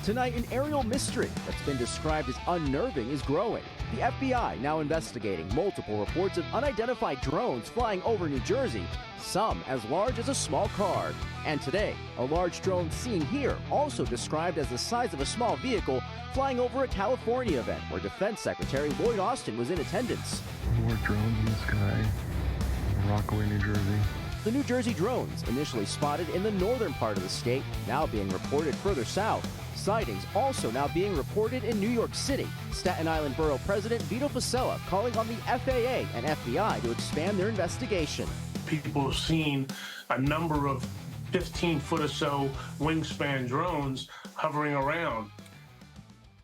Tonight, an aerial mystery that's been described as unnerving is growing. The FBI now investigating multiple reports of unidentified drones flying over New Jersey, some as large as a small car. And today, a large drone seen here, also described as the size of a small vehicle, flying over a California event where Defense Secretary Lloyd Austin was in attendance. More drones in the sky, Rockaway, New Jersey. The New Jersey drones, initially spotted in the northern part of the state, now being reported further south. Sightings also now being reported in New York City. Staten Island Borough President Vito Fossella calling on the FAA and FBI to expand their investigation. People have seen a number of 15-foot or so wingspan drones hovering around.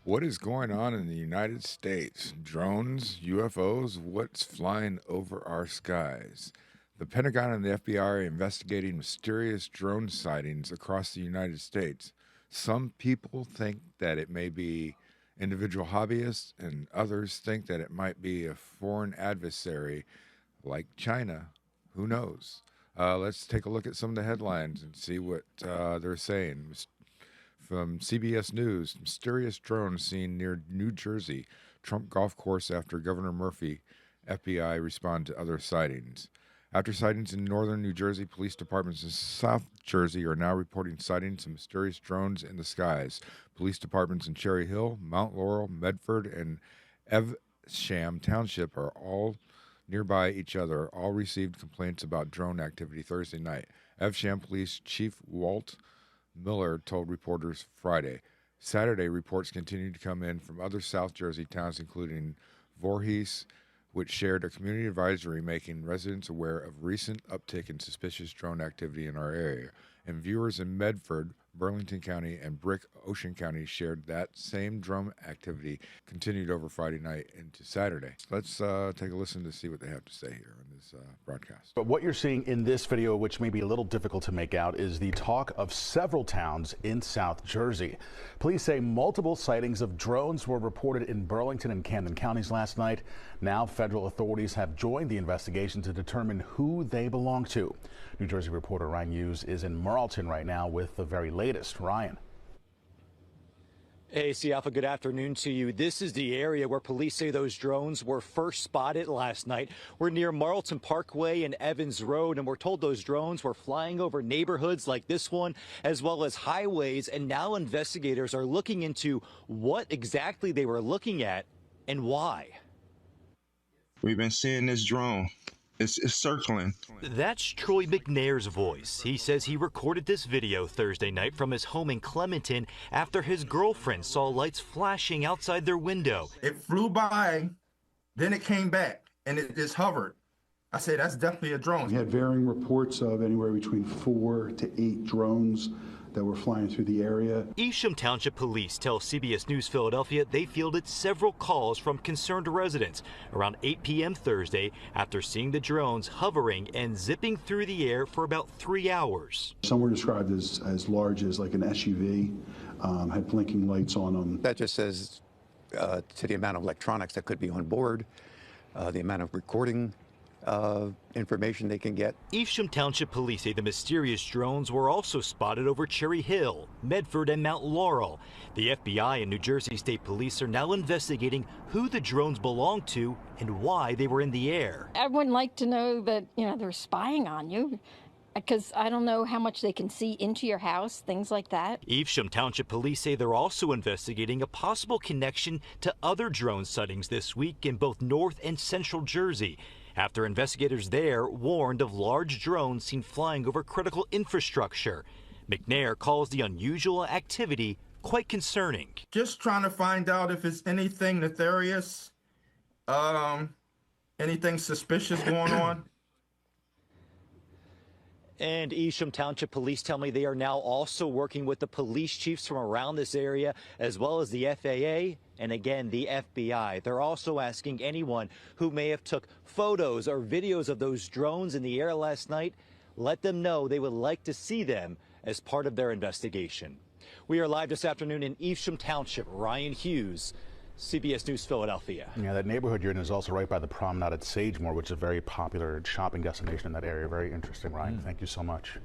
What is going on in the United States? Drones, UFOs, what's flying over our skies? The Pentagon and the FBI are investigating mysterious drone sightings across the United States. Some people think that it may be individual hobbyists, and others think that it might be a foreign adversary like China. Who knows? Let's take a look at some of the headlines and see what they're saying. From CBS News, mysterious drone seen near New Jersey, Trump golf course after Governor Murphy, FBI respond to other sightings. After sightings in northern New Jersey, police departments in South Jersey are now reporting sightings of mysterious drones in the skies. Police departments in Cherry Hill, Mount Laurel, Medford, and Evesham Township are all nearby each other. All received complaints about drone activity Thursday night. Evesham Police Chief Walt Miller told reporters Friday. Saturday, reports continued to come in from other South Jersey towns, including Voorhees, which shared a community advisory making residents aware of recent uptick in suspicious drone activity in our area. And viewers in Medford, Burlington County, and Brick Ocean County shared that same drone activity continued over Friday night into Saturday. Let's take a listen to see what they have to say here in this broadcast. But what you're seeing in this video, which may be a little difficult to make out, is the talk of several towns in South Jersey. Police say multiple sightings of drones were reported in Burlington and Camden counties last night. Now federal authorities have joined the investigation to determine who they belong to. New Jersey reporter Ryan Hughes is in Marlton right now with the very latest. Ryan. Hey, Alpha, good afternoon to you. This is the area where police say those drones were first spotted last night. We're near Marlton Parkway and Evans Road, and we're told those drones were flying over neighborhoods like this one, as well as highways. And now investigators are looking into what exactly they were looking at and why. We've been seeing this drone. It's circling. That's Troy McNair's voice. He says he recorded this video Thursday night from his home in Clementon after his girlfriend saw lights flashing outside their window. It flew by, then it came back, and it just hovered. I said, that's definitely a drone. We had varying reports of anywhere between 4 to 8 drones that were flying through the area. Evesham Township Police tell CBS News Philadelphia they fielded several calls from concerned residents around 8 p.m. Thursday after seeing the drones hovering and zipping through the air for about 3 hours. Some were described as large as like an SUV, had blinking lights on them. That just says to the amount of electronics that could be on board, the amount of recording information they can get. Evesham Township Police say the mysterious drones were also spotted over Cherry Hill, Medford, and Mount Laurel. The FBI and New Jersey State Police are now investigating who the drones belong to and why they were in the air. I wouldn't like to know that, they're spying on you, because I don't know how much they can see into your house, things like that. Evesham Township Police say they're also investigating a possible connection to other drone sightings this week in both North and Central Jersey, after investigators there warned of large drones seen flying over critical infrastructure. McNair calls the unusual activity quite concerning. Just trying to find out if it's anything nefarious, anything suspicious going on. And Evesham Township Police tell me they are now also working with the police chiefs from around this area, as well as the FAA and, again, the FBI. They're also asking anyone who may have took photos or videos of those drones in the air last night, let them know they would like to see them as part of their investigation. We are live this afternoon in Evesham Township. Ryan Hughes, CBS News Philadelphia. Yeah, that neighborhood you're in is also right by the promenade at Sagemore, which is a very popular shopping destination in that area. Very interesting, Ryan. Thank you so much.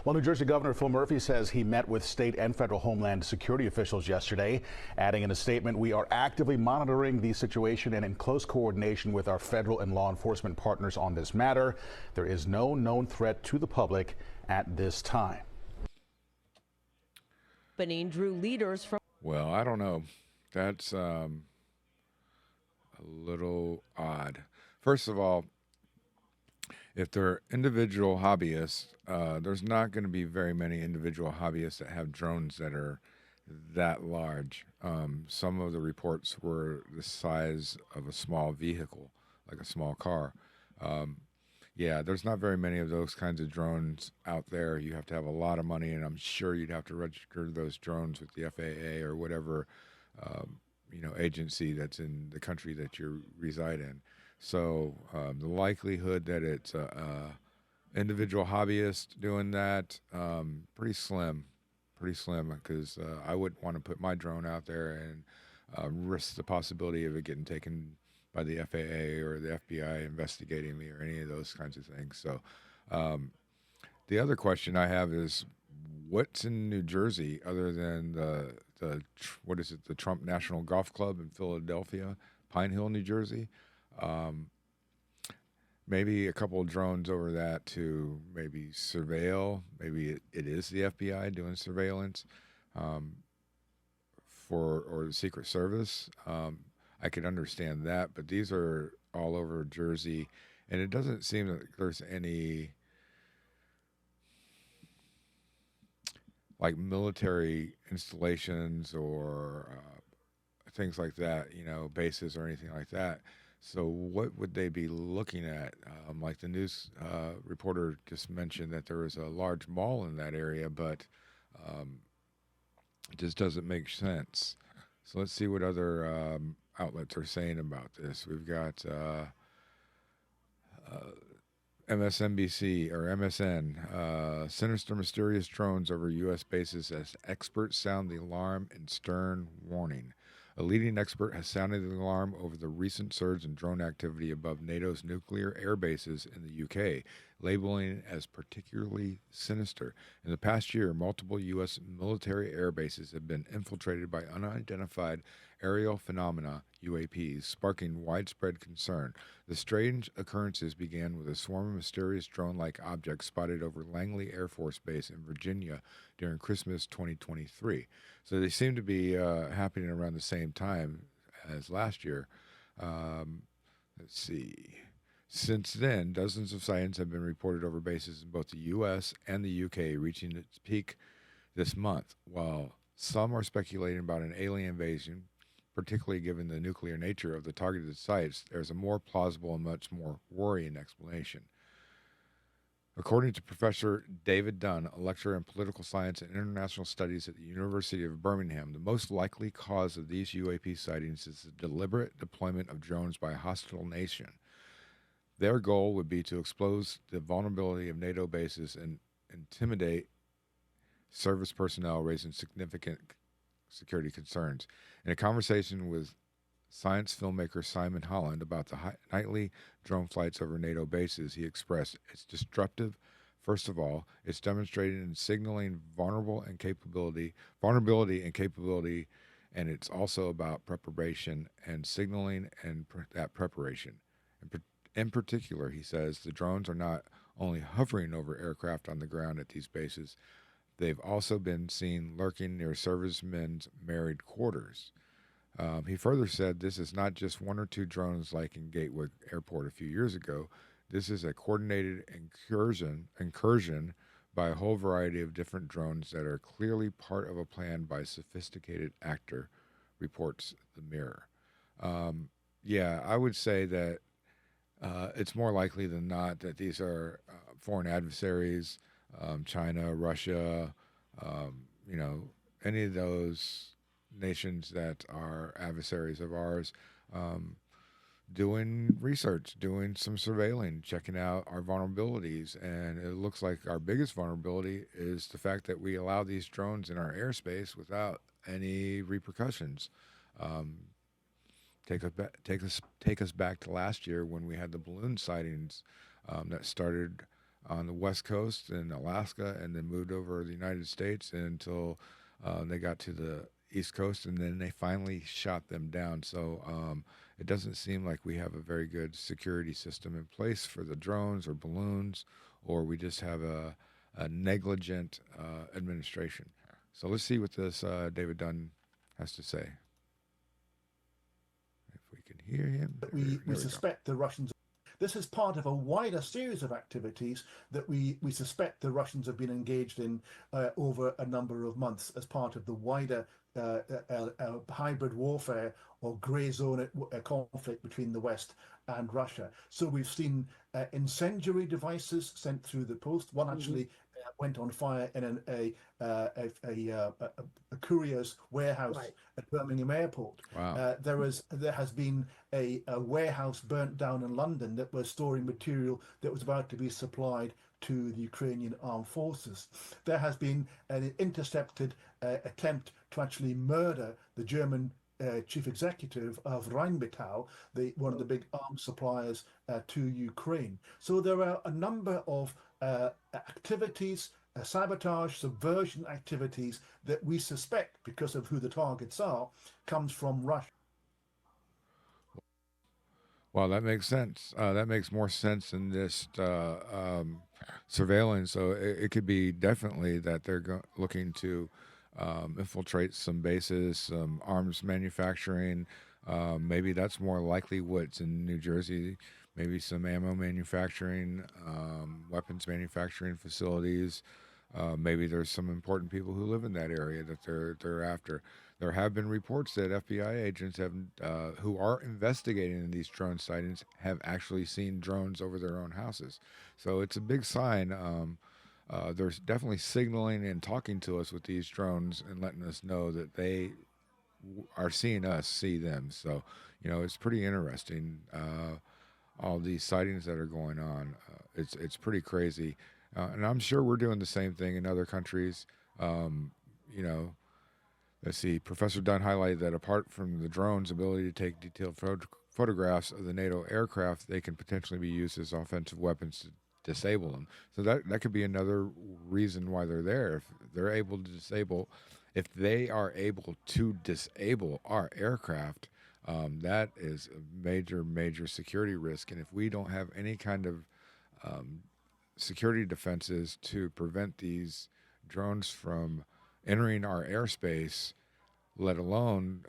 Well, New Jersey Governor Phil Murphy says he met with state and federal homeland security officials yesterday, adding in a statement, "We are actively monitoring the situation and in close coordination with our federal and law enforcement partners on this matter. There is no known threat to the public at this time." Benin drew leaders from. Well, I don't know. That's a little odd. First of all, if they're individual hobbyists, there's not going to be very many individual hobbyists that have drones that are that large. Some of the reports were the size of a small vehicle, like a small car. Yeah, there's not very many of those kinds of drones out there. You have to have a lot of money, and I'm sure you'd have to register those drones with the FAA or whatever, agency that's in the country that you reside in. So the likelihood that it's a individual hobbyist doing that, pretty slim, because I wouldn't want to put my drone out there and risk the possibility of it getting taken by the FAA or the FBI investigating me or any of those kinds of things. So the other question I have is, what's in New Jersey other than the Trump National Golf Club in Philadelphia, Pine Hill, New Jersey? Maybe a couple of drones over that to maybe surveil. Maybe it is the FBI doing surveillance or the Secret Service. I could understand that, but these are all over Jersey, and it doesn't seem that there's any like military installations or things like that, bases or anything like that. So what would they be looking at? Like the news reporter just mentioned that there was a large mall in that area, but it just doesn't make sense. So let's see what other outlets are saying about this. We've got MSNBC or MSN, sinister mysterious drones over U.S. bases as experts sound the alarm in stern warning. A leading expert has sounded the alarm over the recent surge in drone activity above NATO's nuclear air bases in the UK, labeling it as particularly sinister. In the past year, multiple U.S. military air bases have been infiltrated by unidentified aerial phenomena, UAPs, sparking widespread concern. The strange occurrences began with a swarm of mysterious drone-like objects spotted over Langley Air Force Base in Virginia during Christmas 2023. So they seem to be happening around the same time as last year. Let's see. Since then, dozens of sightings have been reported over bases in both the U.S. and the U.K., reaching its peak this month. While some are speculating about an alien invasion, particularly given the nuclear nature of the targeted sites, there's a more plausible and much more worrying explanation. According to Professor David Dunn, a lecturer in political science and international studies at the University of Birmingham, the most likely cause of these UAP sightings is the deliberate deployment of drones by a hostile nation. Their goal would be to expose the vulnerability of NATO bases and intimidate service personnel, raising significant security concerns. In a conversation with science filmmaker Simon Holland about the nightly drone flights over NATO bases, he expressed, "It's disruptive. First of all, it's demonstrating and signaling vulnerability and capability, and it's also about preparation and signaling and that preparation. In particular," he says, "the drones are not only hovering over aircraft on the ground at these bases, they've also been seen lurking near servicemen's married quarters." He further said this is not just one or two drones like in Gateway Airport a few years ago. This is a coordinated incursion by a whole variety of different drones that are clearly part of a plan by a sophisticated actor, reports the Mirror. Yeah, I would say that it's more likely than not that these are foreign adversaries, China, Russia, any of those nations that are adversaries of ours, doing research, doing some surveilling, checking out our vulnerabilities. And it looks like our biggest vulnerability is the fact that we allow these drones in our airspace without any repercussions. Take us back to last year when we had the balloon sightings that started on the West Coast in Alaska, and then moved over to the United States until they got to the East Coast, and then they finally shot them down. So it doesn't seem like we have a very good security system in place for the drones or balloons, or we just have a negligent administration. So let's see what this David Dunn has to say. If we can hear him. We suspect the Russians. This is part of a wider series of activities that we suspect the Russians have been engaged in over a number of months as part of the wider hybrid warfare or grey zone conflict between the West and Russia. So we've seen incendiary devices sent through the post. One actually went on fire in a courier's warehouse at Birmingham Airport. Wow. There has been a warehouse burnt down in London that was storing material that was about to be supplied to the Ukrainian armed forces. There has been an intercepted attempt to actually murder the German chief executive of Rheinmetall, one of the big arms suppliers to Ukraine. So there are a number of activities, sabotage, subversion activities that we suspect, because of who the targets are, comes from Russia. Well, that makes sense. That makes more sense than just surveillance. So it could be definitely that they're looking to infiltrate some bases, some arms manufacturing. Maybe that's more likely what's in New Jersey. Maybe some ammo manufacturing, weapons manufacturing facilities. Maybe there's some important people who live in that area that they're after. There have been reports that FBI agents have, who are investigating these drone sightings, have actually seen drones over their own houses. So it's a big sign. There's definitely signaling and talking to us with these drones and letting us know that they are seeing us see them. So, it's pretty interesting. All these sightings that are going on, it's pretty crazy. And I'm sure we're doing the same thing in other countries. Let's see. Professor Dunn highlighted that apart from the drone's ability to take detailed photographs of the NATO aircraft, they can potentially be used as offensive weapons to disable them. So that could be another reason why they're there. If they're able to disable, if they are able to disable our aircraft, that is a major security risk. And if we don't have any kind of security defenses to prevent these drones from entering our airspace, let alone,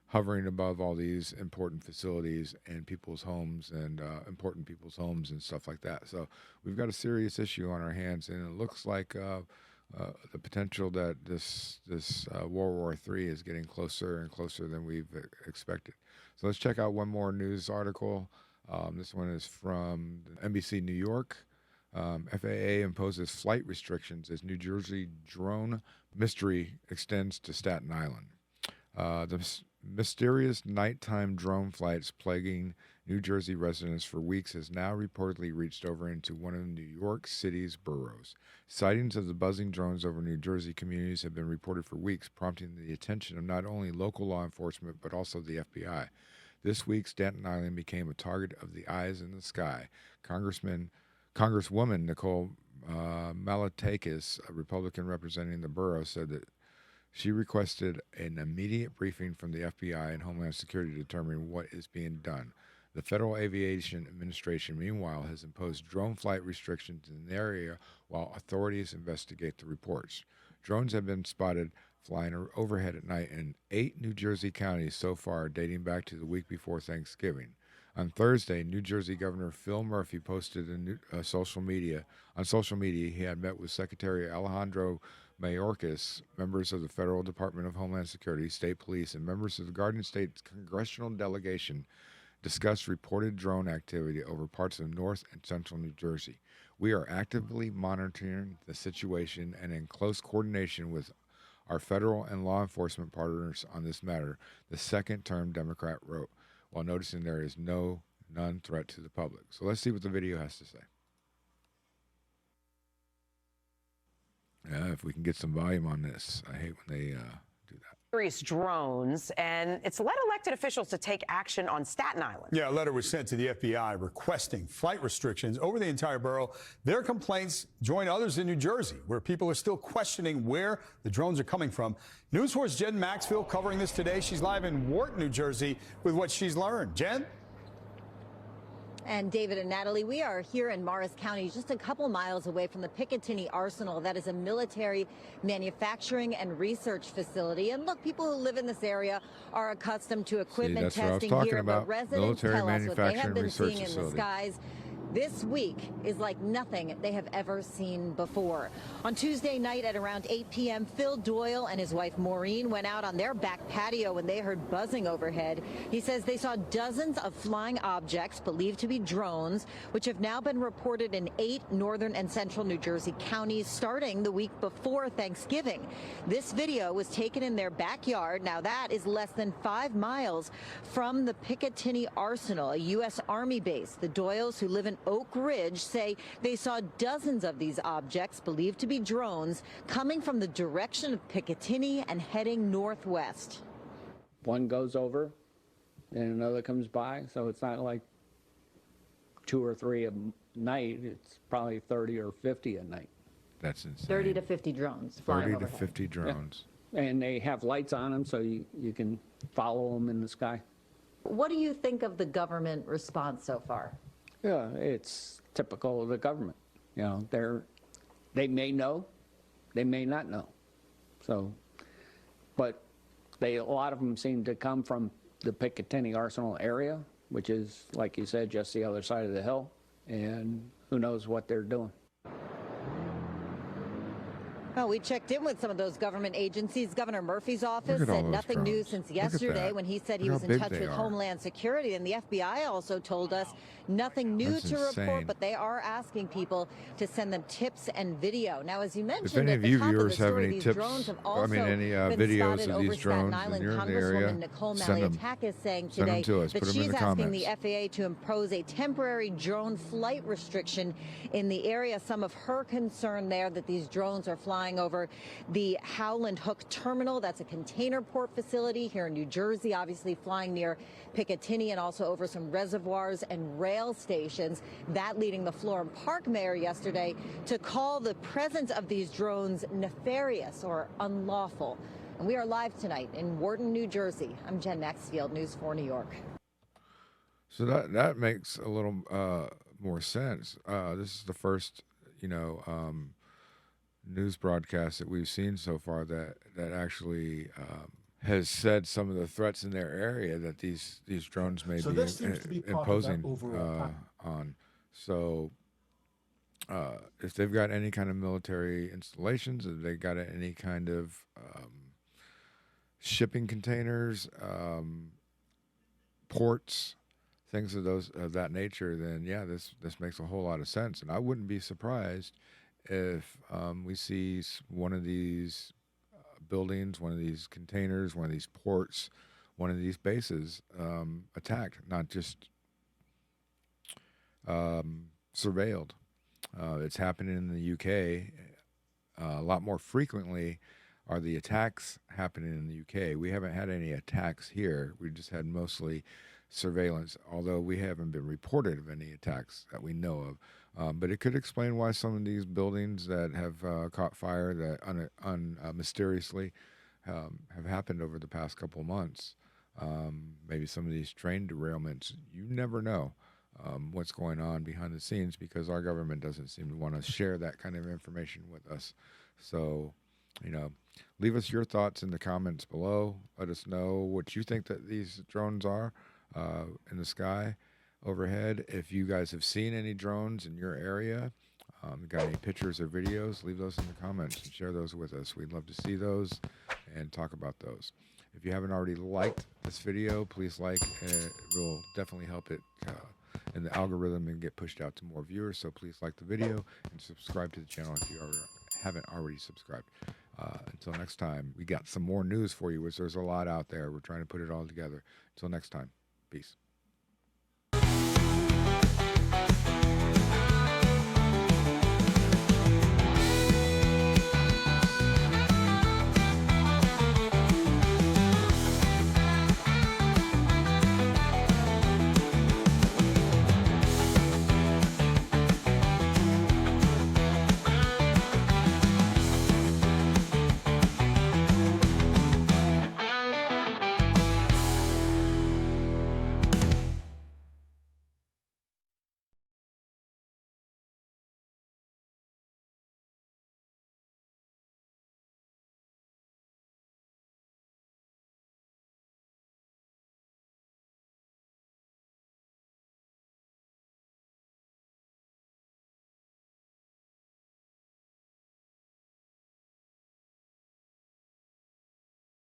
hovering above all these important facilities and people's homes and important people's homes and stuff like that. So we've got a serious issue on our hands, and it looks like the potential that this World War III is getting closer and closer than we've expected. So let's check out one more news article. This one is from NBC New York. FAA imposes flight restrictions as New Jersey drone mystery extends to Staten Island. The mysterious nighttime drone flights plaguing New Jersey residents for weeks has now reportedly reached over into one of New York City's boroughs. Sightings of the buzzing drones over New Jersey communities have been reported for weeks, prompting the attention of not only local law enforcement but also the FBI. This week, Staten Island became a target of the eyes in the sky. Congresswoman Nicole Malatakis, a Republican representing the borough, said that she requested an immediate briefing from the FBI and Homeland Security to determine what is being done. The Federal Aviation Administration, meanwhile, has imposed drone flight restrictions in the area while authorities investigate the reports. Drones have been spotted flying overhead at night in 8 New Jersey counties so far, dating back to the week before Thanksgiving. On Thursday, New Jersey Governor Phil Murphy posted on social media he had met with Secretary Alejandro Mayorkas, members of the Federal Department of Homeland Security, state police, and members of the Garden State congressional delegation discussed reported drone activity over parts of North and Central New Jersey. We are actively monitoring the situation and in close coordination with our federal and law enforcement partners on this matter, the second-term Democrat wrote, while noticing there is none threat to the public. So let's see what the video has to say. If we can get some volume on this. I hate when they do that. drones, and it's led elected officials to take action on Staten Island. Yeah, a letter was sent to the FBI requesting flight restrictions over the entire borough. Their complaints join others in New Jersey, where people are still questioning where the drones are coming from. News 4's Jen Maxfield covering this today. She's live in Wharton, New Jersey, with what she's learned. Jen? And David and Natalie, we are here in Morris County, just a couple miles away from the Picatinny Arsenal. That is a military manufacturing and research facility. And look, people who live in this area are accustomed to equipment testing here, but residents tell us what they have been seeing in the skies this week is like nothing they have ever seen before. On Tuesday night at around 8 p.m., Phil Doyle and his wife Maureen went out on their back patio when they heard buzzing overhead. He says they saw dozens of flying objects believed to be drones, which have now been reported in 8 northern and central New Jersey counties starting the week before Thanksgiving. This video was taken in their backyard. Now that is less than 5 miles from the Picatinny Arsenal, a U.S. Army base. The Doyles, who live in Oak Ridge, say they saw dozens of these objects believed to be drones coming from the direction of Picatinny and heading northwest. One goes over and another comes by, so it's not like 2 or 3 a night. It's probably 30 or 50 a night. That's insane. 30 to 50 drones flying 30 overhead. to 50 drones. Yeah. And they have lights on them, so you can follow them in the sky. What do you think of the government response so far? Yeah, it's typical of the government. You know, they may know, they may not know. So, but a lot of them seem to come from the Picatinny Arsenal area, which is, like you said, just the other side of the hill, and who knows what they're doing. Well, we checked in with some of those government agencies. Governor Murphy's office said nothing new since yesterday when he said he was in touch with Homeland Security. And the FBI also told us nothing new to report, but they are asking people to send them tips and video. Now, as you mentioned, if any of you viewers have story, any these tips, drones have I mean, any videos of these drones, and you're in the area, Nicole send them. Malliatak is saying Send them today to us. that Put them in she's the asking the comments. FAA to impose a temporary drone flight restriction in the area. Some of her concern there that these drones are flying over the Howland Hook Terminal. That's a container port facility here in New Jersey, obviously flying near Picatinny and also over some reservoirs and rail stations. That leading the Florham Park mayor yesterday to call the presence of these drones nefarious or unlawful. And we are live tonight in Wharton, New Jersey. I'm Jen Maxfield, News 4 New York. So that makes a little more sense. This is the first, news broadcast that we've seen so far that actually has said some of the threats in their area that these drones may So be, this seems to be part of imposing that overall plan. on. So if they've got any kind of military installations, if they got any kind of shipping containers, ports, things of that nature, then yeah, this makes a whole lot of sense. And I wouldn't be surprised if we see one of these buildings, one of these containers, one of these ports, one of these bases attacked, not just surveilled. It's happening in the UK. A lot more frequently are the attacks happening in the UK. We haven't had any attacks here. We just had mostly surveillance, although we haven't been reported of any attacks that we know of. But it could explain why some of these buildings that have caught fire that mysteriously have happened over the past couple of months. Maybe some of these train derailments. You never know what's going on behind the scenes because our government doesn't seem to want to share that kind of information with us. So, leave us your thoughts in the comments below. Let us know what you think that these drones are in the sky overhead. If you guys have seen any drones in your area, got any pictures or videos, leave those in the comments and share those with us. We'd love to see those and talk about those. If you haven't already liked this video, please like. It will definitely help it in the algorithm and get pushed out to more viewers. So please like the video and subscribe to the channel if you haven't already subscribed. Until next time, we got some more news for you, which there's a lot out there. We're trying to put it all together. Until next time, peace.